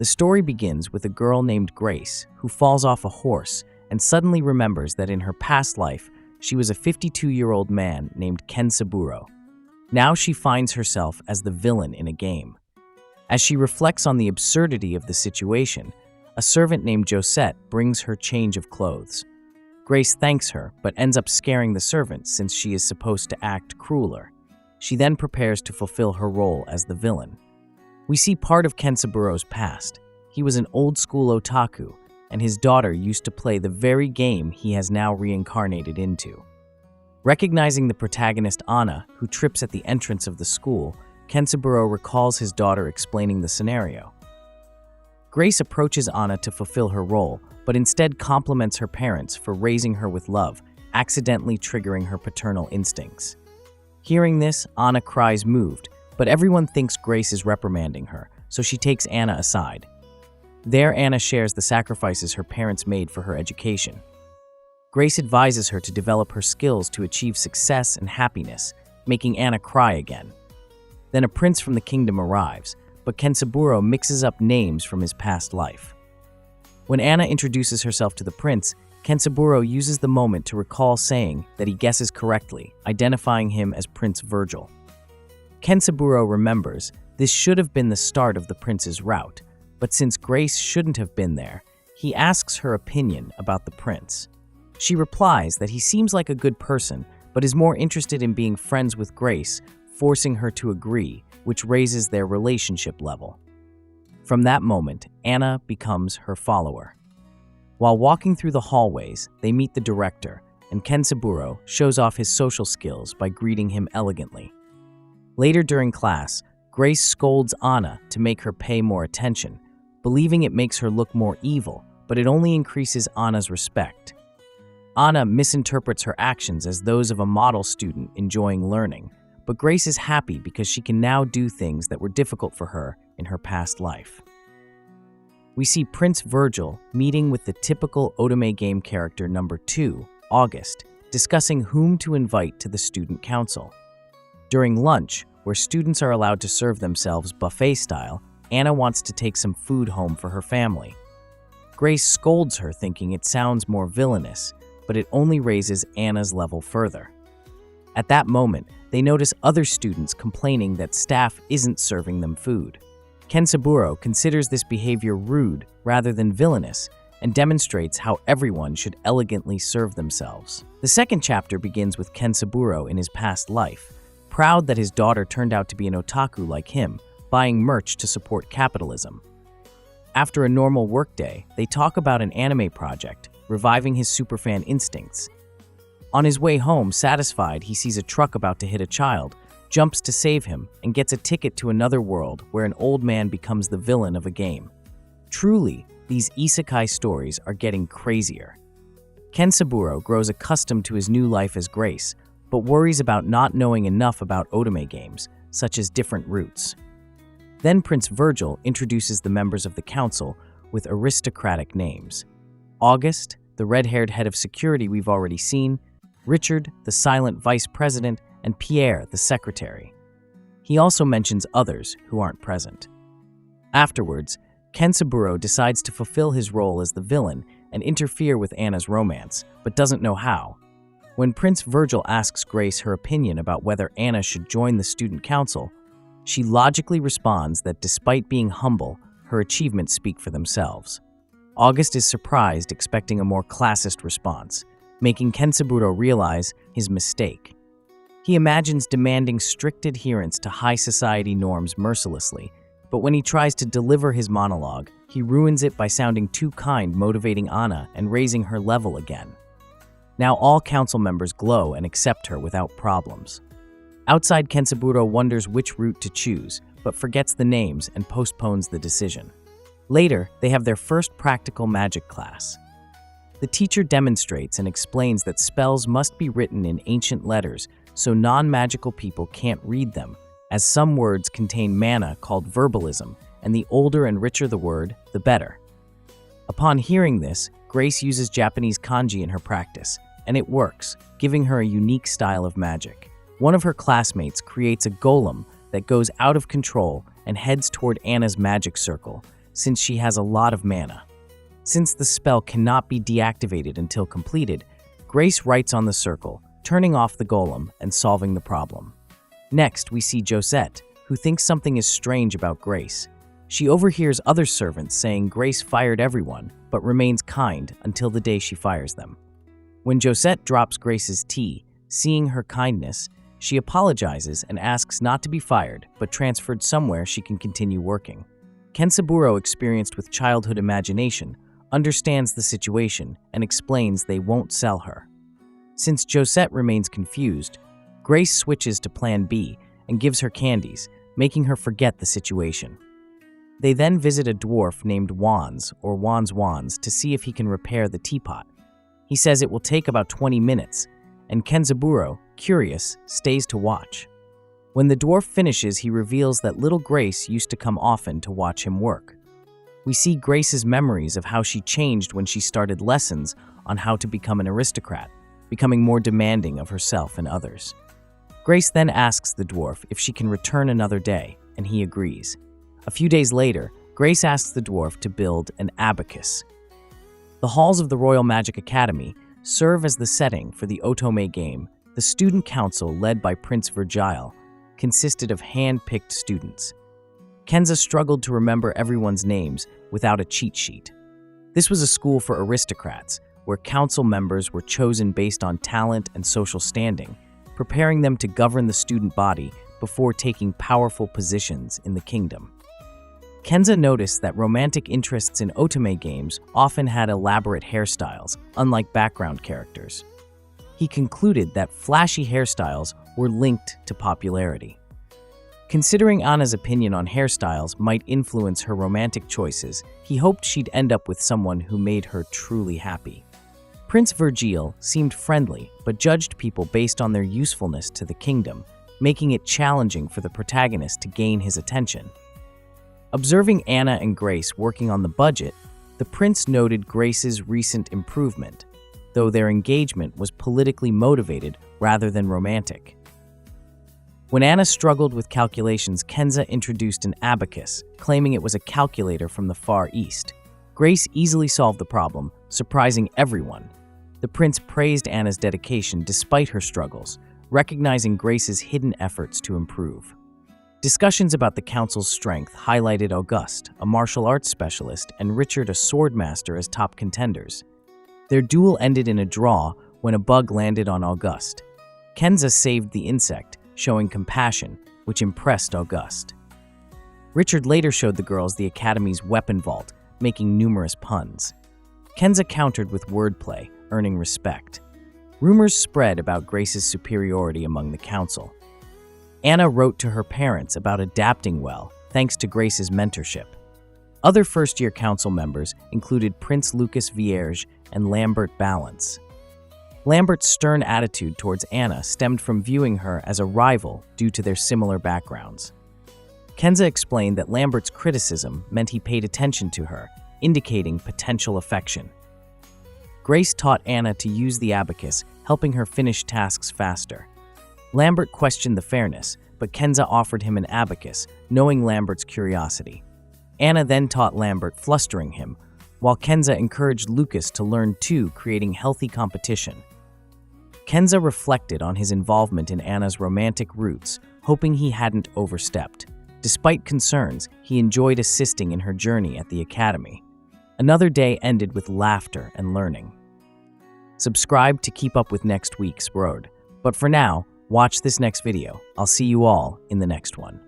The story begins with a girl named Grace who falls off a horse and suddenly remembers that in her past life, she was a 52-year-old man named Ken Saburo. Now she finds herself as the villain in a game. As she reflects on the absurdity of the situation, a servant named Josette brings her change of clothes. Grace thanks her, but ends up scaring the servant since she is supposed to act crueler. She then prepares to fulfill her role as the villain. We see part of Ken Saburo's past. He was an old-school otaku, and his daughter used to play the very game he has now reincarnated into. Recognizing the protagonist Anna, who trips at the entrance of the school, Ken Saburo recalls his daughter explaining the scenario. Grace approaches Anna to fulfill her role, but instead compliments her parents for raising her with love, accidentally triggering her paternal instincts. Hearing this, Anna cries moved, but everyone thinks Grace is reprimanding her, so she takes Anna aside. There, Anna shares the sacrifices her parents made for her education. Grace advises her to develop her skills to achieve success and happiness, making Anna cry again. Then a prince from the kingdom arrives, but Ken Saburo mixes up names from his past life. When Anna introduces herself to the prince, Ken Saburo uses the moment to recall saying that he guesses correctly, identifying him as Prince Virgil. Ken Saburo remembers this should have been the start of the prince's route, but since Grace shouldn't have been there, he asks her opinion about the prince. She replies that he seems like a good person, but is more interested in being friends with Grace, forcing her to agree, which raises their relationship level. From that moment, Anna becomes her follower. While walking through the hallways, they meet the director, and Ken Saburo shows off his social skills by greeting him elegantly. Later during class, Grace scolds Anna to make her pay more attention, believing it makes her look more evil, but it only increases Anna's respect. Anna misinterprets her actions as those of a model student enjoying learning, but Grace is happy because she can now do things that were difficult for her in her past life. We see Prince Virgil meeting with the typical otome game character number 2, August, discussing whom to invite to the student council. During lunch, where students are allowed to serve themselves buffet style, Anna wants to take some food home for her family. Grace scolds her, thinking it sounds more villainous, but it only raises Anna's level further. At that moment, they notice other students complaining that staff isn't serving them food. Ken Saburo considers this behavior rude rather than villainous and demonstrates how everyone should elegantly serve themselves. The second chapter begins with Ken Saburo in his past life, proud that his daughter turned out to be an otaku like him, buying merch to support capitalism. After a normal workday, they talk about an anime project, reviving his superfan instincts. On his way home, satisfied, he sees a truck about to hit a child, jumps to save him, and gets a ticket to another world where an old man becomes the villain of a game. Truly, these isekai stories are getting crazier. Ken Saburo grows accustomed to his new life as Grace, but worries about not knowing enough about otome games, such as different routes. Then Prince Virgil introduces the members of the council with aristocratic names. August, the red-haired head of security we've already seen, Richard, the silent vice president, and Pierre, the secretary. He also mentions others who aren't present. Afterwards, Ken Saburo decides to fulfill his role as the villain and interfere with Anna's romance, but doesn't know how. When Prince Virgil asks Grace her opinion about whether Anna should join the student council, she logically responds that despite being humble, her achievements speak for themselves. August is surprised, expecting a more classist response, making Ken Saburo realize his mistake. He imagines demanding strict adherence to high society norms mercilessly, but when he tries to deliver his monologue, he ruins it by sounding too kind, motivating Anna and raising her level again. Now all council members glow and accept her without problems. Outside, Ken Saburo wonders which route to choose, but forgets the names and postpones the decision. Later, they have their first practical magic class. The teacher demonstrates and explains that spells must be written in ancient letters so non-magical people can't read them, as some words contain mana called verbalism, and the older and richer the word, the better. Upon hearing this, Grace uses Japanese kanji in her practice, and it works, giving her a unique style of magic. One of her classmates creates a golem that goes out of control and heads toward Anna's magic circle, since she has a lot of mana. Since the spell cannot be deactivated until completed, Grace writes on the circle, turning off the golem and solving the problem. Next, we see Josette, who thinks something is strange about Grace. She overhears other servants saying Grace fired everyone, but remains kind until the day she fires them. When Josette drops Grace's tea, seeing her kindness, she apologizes and asks not to be fired, but transferred somewhere she can continue working. Kensaburo, experienced with childhood imagination, understands the situation and explains they won't sell her. Since Josette remains confused, Grace switches to Plan B and gives her candies, making her forget the situation. They then visit a dwarf named Wands, or Wands, to see if he can repair the teapot. He says it will take about 20 minutes, and Kensaburo, curious, stays to watch. When the dwarf finishes, he reveals that little Grace used to come often to watch him work. We see Grace's memories of how she changed when she started lessons on how to become an aristocrat, becoming more demanding of herself and others. Grace then asks the dwarf if she can return another day, and he agrees. A few days later, Grace asks the dwarf to build an abacus. The halls of the Royal Magic Academy serve as the setting for the Otome game. The student council, led by Prince Virgile, consisted of hand-picked students. Kenza struggled to remember everyone's names without a cheat sheet. This was a school for aristocrats, where council members were chosen based on talent and social standing, preparing them to govern the student body before taking powerful positions in the kingdom. Kenza noticed that romantic interests in otome games often had elaborate hairstyles, unlike background characters. He concluded that flashy hairstyles were linked to popularity. Considering Anna's opinion on hairstyles might influence her romantic choices, he hoped she'd end up with someone who made her truly happy. Prince Virgile seemed friendly, but judged people based on their usefulness to the kingdom, making it challenging for the protagonist to gain his attention. Observing Anna and Grace working on the budget, the prince noted Grace's recent improvement, though their engagement was politically motivated rather than romantic. When Anna struggled with calculations, Kenza introduced an abacus, claiming it was a calculator from the Far East. Grace easily solved the problem, surprising everyone. The prince praised Anna's dedication despite her struggles, recognizing Grace's hidden efforts to improve. Discussions about the council's strength highlighted Auguste, a martial arts specialist, and Richard, a swordmaster, as top contenders. Their duel ended in a draw when a bug landed on Auguste. Kenza saved the insect, showing compassion, which impressed Auguste. Richard later showed the girls the Academy's weapon vault, making numerous puns. Kenza countered with wordplay, earning respect. Rumors spread about Grace's superiority among the council. Anna wrote to her parents about adapting well, thanks to Grace's mentorship. Other first-year council members included Prince Lucas Vierge and Lambert Balance. Lambert's stern attitude towards Anna stemmed from viewing her as a rival due to their similar backgrounds. Kenza explained that Lambert's criticism meant he paid attention to her, indicating potential affection. Grace taught Anna to use the abacus, helping her finish tasks faster. Lambert questioned the fairness, but Kenza offered him an abacus, knowing Lambert's curiosity. Anna then taught Lambert, flustering him, while Kenza encouraged Lucas to learn too, creating healthy competition. Kenza reflected on his involvement in Anna's romantic roots, hoping he hadn't overstepped. Despite concerns, he enjoyed assisting in her journey at the academy. Another day ended with laughter and learning. Subscribe to keep up with next week's road. But for now, watch this next video. I'll see you all in the next one.